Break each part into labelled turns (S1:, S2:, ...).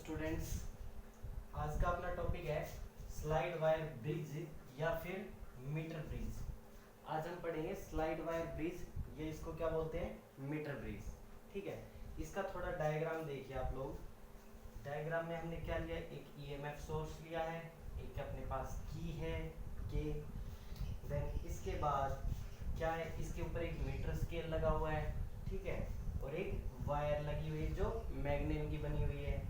S1: Students, आज का अपना टॉपिक है स्लाइड वायर ब्रिज या फिर मीटर ब्रिज। आज हम पढ़ेंगे स्लाइड वायर ब्रिज, ये इसको क्या बोलते हैं, मीटर ब्रिज। ठीक है, इसका थोड़ा डायग्राम देखिए आप लोग। डायग्राम में हमने क्या लिया, एक ईएमएफ सोर्स लिया है, एक अपने पास की है के, देन इसके बाद क्या है, इसके ऊपर एक मीटर स्केल लगा हुआ है, ठीक है, और एक वायर लगी हुई है जो मैग्नेट की बनी हुई है।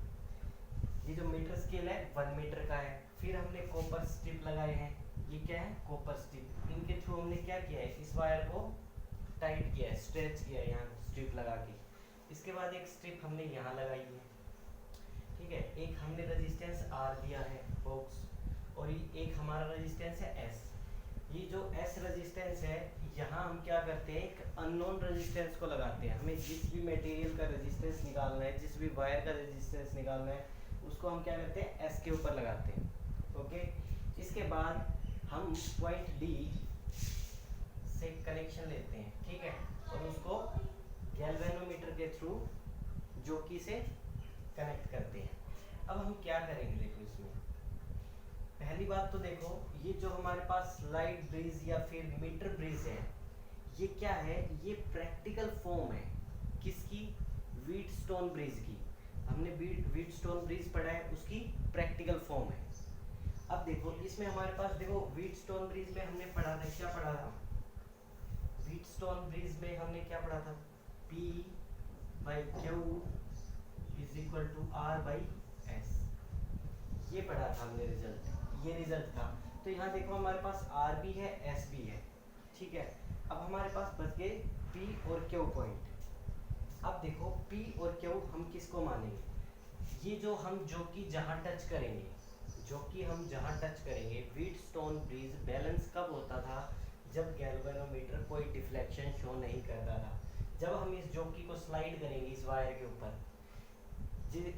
S1: ये जो मीटर स्केल है 1 मीटर का है। फिर हमने कॉपर स्ट्रिप लगाए हैं, ये क्या है, कॉपर स्ट्रिप। इनके थ्रू हमने क्या किया है, इस वायर को टाइट किया है, स्ट्रेच किया है यहाँ स्ट्रिप लगा के। इसके बाद एक स्ट्रिप हमने यहाँ लगाई है, ठीक है, एक हमने रेजिस्टेंस आर दिया है बॉक्स, और एक हमारा रेजिस्टेंस है एस। ये जो एस रेजिस्टेंस है, यहाँ हम क्या करते हैं, एक अननोन रेजिस्टेंस को लगाते हैं। हमें जिस भी मटेरियल का रेजिस्टेंस निकालना है, जिस भी वायर का रेजिस्टेंस निकालना है, उसको हम क्या करते हैं, एस के ऊपर लगाते हैं। ओके, इसके बाद हम पॉइंट डी से कनेक्शन लेते हैं, ठीक है, और उसको गैल्वेनोमीटर के थ्रू जोकी से कनेक्ट करते हैं। अब हम क्या करेंगे, देखो इसमें पहली बात तो देखो, ये जो हमारे पास स्लाइड ब्रिज या फिर मीटर ब्रिज है, ये क्या है, ये प्रैक्टिकल फॉर्म है किसकी, व्हीटस्टोन ब्रिज की। हमने व्हीटस्टोन ब्रिज पढ़ा है, उसकी प्रैक्टिकल फॉर्म है। अब देखो इसमें हमारे पास, देखो व्हीटस्टोन ब्रिज में हमने पढ़ा था, क्या पढ़ा था, व्हीटस्टोन ब्रिज में हमने क्या पढ़ा था, P by Q is equal to R by S, ये पढ़ा था हमने रिजल्ट, ये रिजल्ट था। तो यहाँ देखो हमारे पास R भी है, S भी है, ठीक है। अब हमारे पास बच गए P और Q पॉइंट। अब देखो P और Q हम किसको मानेंगे, ये जो कि जहाँ टच करेंगे, हम जहाँ टच करेंगे, व्हीटस्टोन ब्रिज बैलेंस कब होता था, जब गैल्वेनोमीटर कोई डिफ्लेक्शन शो नहीं करता था। जब हम इस जोकी को स्लाइड करेंगे इस वायर के ऊपर,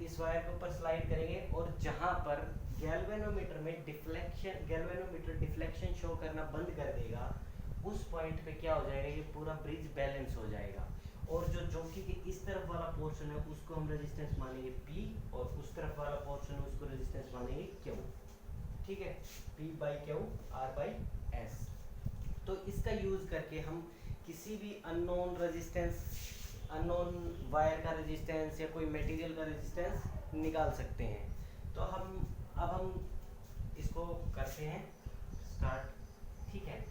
S1: इस वायर के ऊपर स्लाइड करेंगे, और जहां पर गैल्वेनोमीटर डिफ्लेक्शन शो करना बंद कर देगा, उस पॉइंट पे क्या हो जाएगा, ये पूरा ब्रिज बैलेंस हो जाएगा। और जो जोकी के इस तरफ वाला पोर्शन है, उसको हम रेजिस्टेंस मानेंगे P, और उस तरफ वाला पोर्शन है, उसको रेजिस्टेंस मानेंगे Q, ठीक है, P by Q R by S। तो इसका यूज करके हम किसी भी अननोन रेजिस्टेंस, अननोन वायर का रेजिस्टेंस या कोई मटेरियल का रेजिस्टेंस निकाल सकते हैं। तो हम इसको करते हैं स्टार्ट, ठीक है।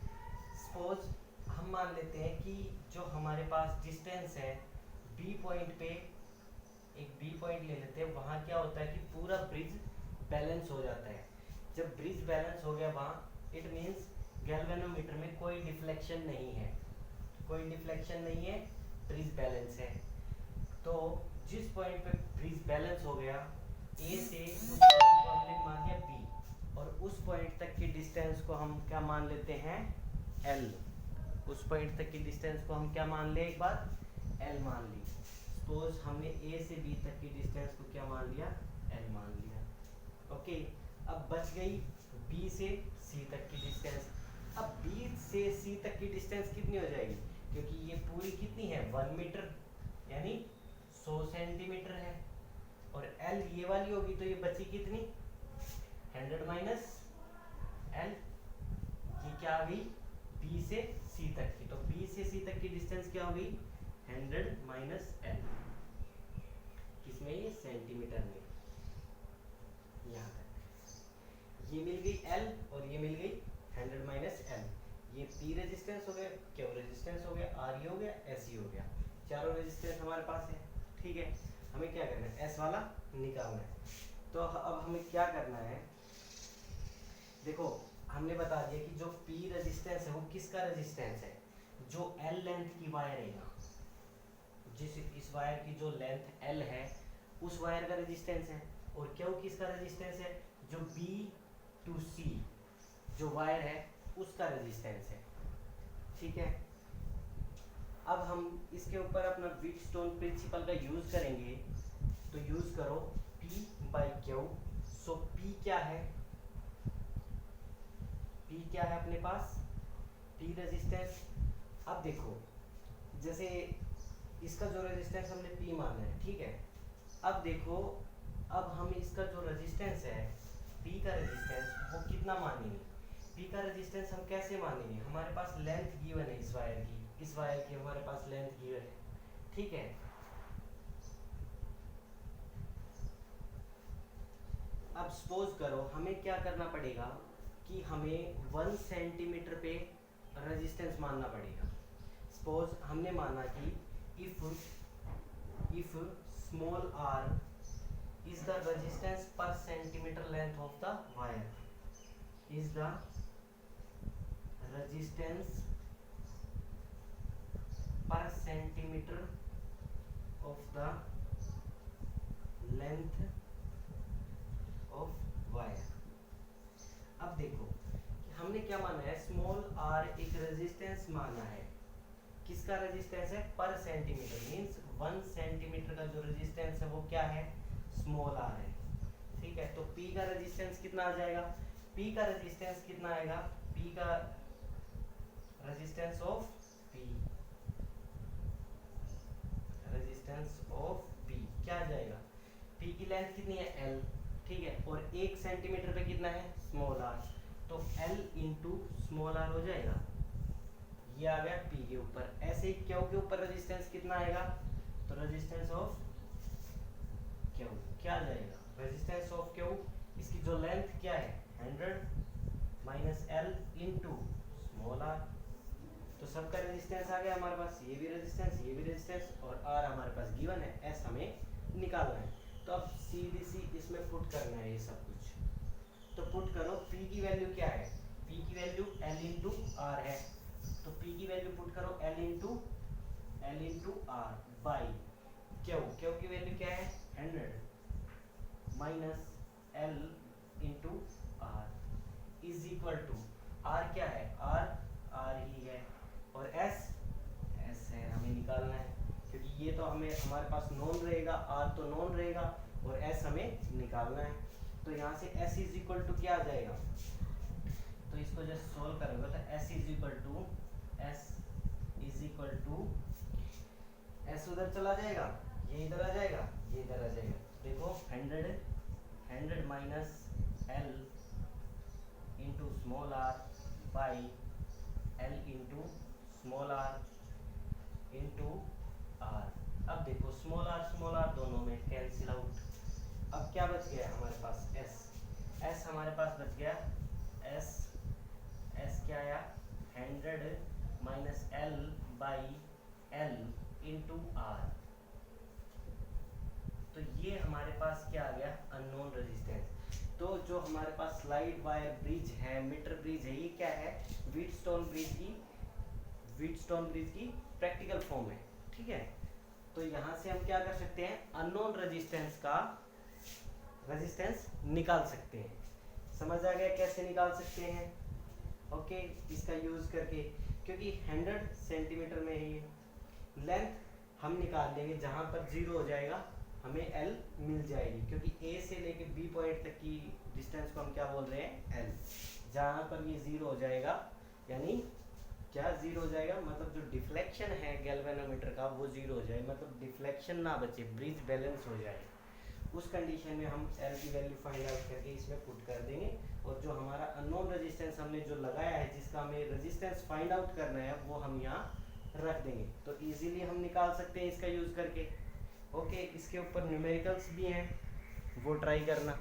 S1: सपोज हम मान लेते हैं कि जो हमारे पास डिस्टेंस है बी पॉइंट पे, एक बी पॉइंट ले लेते हैं, वहाँ क्या होता है कि पूरा ब्रिज बैलेंस हो जाता है। जब ब्रिज बैलेंस हो गया वहाँ, इट मीन्स गैल्वेनोमीटर में कोई डिफ्लेक्शन नहीं है, कोई डिफ्लेक्शन नहीं है, ब्रिज बैलेंस है। तो जिस पॉइंट पे ब्रिज बैलेंस हो गया, ए से उस पॉइंट को हमने मान लिया बी, और उस पॉइंट तक की डिस्टेंस को हम क्या मान लेते हैं, एल। उस पॉइंट तक की डिस्टेंस को हम क्या मान ले, एक बार एल मान ली। सपोज हमने ए से बी तक की डिस्टेंस को क्या मान लिया, एल मान लिया। ओके, अब बच गई बी से सी तक की डिस्टेंस। अब बी से सी तक की डिस्टेंस कितनी हो जाएगी, क्योंकि ये पूरी कितनी है, 1 मीटर, यानी 100 सेंटीमीटर है, और एल ये वाली होगी, तो ये बची कितनी, 100 माइनस एल, ये क्या आ गई, बी से सी तक की। तो बी से सी तक की डिस्टेंस क्या होगी, 100 माइनस एल, किसमें, ये सेंटीमीटर में, यहाँ तक ये मिल गई एल, और ये मिल गई 100 माइनस एल। ये पी रेजिस्टेंस हो गया, क्यू रेजिस्टेंस हो गया, आर ई हो गया, एस ई हो गया, चारों रेजिस्टेंस हमारे पास है, ठीक है। हमें क्या करना है, एस वाला निकालना है। तो अब हमें क्या करना है, देखो हमने बता दिया कि जो पी रेजिस्टेंस है वो किसका रेजिस्टेंस है, जो एल लेंथ की वायर है ना, जिस इस वायर की जो लेंथ एल है, उस वायर का रेजिस्टेंस है। और क्यू किसका रेजिस्टेंस है, जो बी टू सी जो वायर है उसका रेजिस्टेंस है, ठीक है। अब हम इसके ऊपर अपना व्हीटस्टोन प्रिंसिपल का यूज करेंगे, तो यूज करो P by Q. So P क्या है, P क्या है अपने पास, P रेजिस्टेंस। अब देखो जैसे इसका जो रेजिस्टेंस हमने P माना है, ठीक है। अब देखो अब हम इसका जो रेजिस्टेंस है P का रेजिस्टेंस वो कितना मानेंगे? P का रेजिस्टेंस हम कैसे मानेंगे? हमारे पास लेंथ गिवन है इस वायर की हमारे पास लेंथ गिवन है, ठीक है। अब सपोज करो हमें क्या करना पड़ेगा कि हमें 1 सेंटीमीटर पे रेजिस्टेंस मानना पड़ेगा। सपोज हमने माना कि if small r is the resistance per centimeter length of the wire, is the resistance per centimeter of the length of wire। अब देखो हमने क्या माना है, स्मॉल r एक रेजिस्टेंस माना है। किसका रेजिस्टेंस है? पर सेंटीमीटर, मींस 1 सेंटीमीटर का जो रेजिस्टेंस है वो क्या है? स्मॉल r है, ठीक है। तो P का रेजिस्टेंस कितना आ जाएगा? P का रेजिस्टेंस कितना आएगा? P का resistance of P, resistance of P क्या आ जाएगा? P की लेंथ कितनी है? L, ठीक है। और 1 सेंटीमीटर पे कितना है? स्मॉल r, तो L इंटू स्मॉल r हो जाएगा। ये आ गया P के ऊपर। ऐसे ही Q के ऊपर रेजिस्टेंस कितना आएगा? तो रेजिस्टेंस ऑफ Q क्या आ जाएगा? रेजिस्टेंस ऑफ Q, इसकी जो लेंथ क्या है? 100 minus L into small r। तो सबका रेजिस्टेंस आ गया हमारे पास, ये भी रेजिस्टेंस और R हमारे पास गिवन है, S हमें निकालना है। तो अब सीधी सी इसमें पुट करना है ये सब कुछ। तो पुट करो, P की वैल्यू क्या है? P की वैल्यू L इंटू R है, तो P की वैल्यू पुट करो L into R by Q की वैल्यू क्या है? 100 minus L into R is equal to R क्या है? R ही है, और S है, हमें निकालना है क्योंकि ये तो हमारे पास नॉन रहेगा, R तो नॉन रहेगा और S हमें निकालना है। तो यहाँ से S इज इक्वल टू क्या आ जाएगा? तो इसको जस्ट सोल्व करोगे तो S is equal to S उधर चला जाएगा, ये इधर आ जाएगा, ये इधर आ जाएगा। देखो 100 minus L into small r by L into small r into r। अब देखो स्मॉल r दोनों में कैंसिल आउट। अब क्या बच गया हमारे पास? S हमारे पास बच गया, S क्या आया? 100 minus L by L into R। तो ये हमारे पास क्या आ गया? Unknown resistance. तो जो हमारे पास स्लाइड वायर ब्रिज है, मीटर ब्रिज है, ये क्या है? व्हीटस्टोन ब्रिज की प्रैक्टिकल फॉर्म है, ठीक है। तो यहाँ से हम क्या कर सकते हैं? अननोन रेजिस्टेंस का रेजिस्टेंस निकाल सकते हैं। समझ आ गया कैसे निकाल सकते हैं? ओके, इसका यूज करके, क्योंकि 100 सेंटीमीटर में है ये लेंथ, हम निकाल लेंगे जहां पर 0 हो जाएगा हमें L मिल जाएगी, क्योंकि A से लेके B पॉइंट तक की डिस्टेंस को हम क्या बोल रहे हैं? L। जहां पर ये 0 हो जाएगा, यानी क्या 0 हो जाएगा? मतलब जो डिफ्लेक्शन है गैल्वेनोमीटर का वो 0 हो जाए, मतलब डिफ्लेक्शन ना बचे, ब्रिज बैलेंस हो जाए। उस कंडीशन में हम L की वैल्यू फाइंड आउट करके इसमें पुट कर देंगे, और जो हमारा अननोन रेजिस्टेंस हमने जो लगाया है, जिसका हमें रेजिस्टेंस फाइंड आउट करना है, वो हम यहाँ रख देंगे। तो इजीली हम निकाल सकते हैं इसका यूज करके। ओके, इसके ऊपर न्यूमेरिकल्स भी हैं, वो ट्राई करना।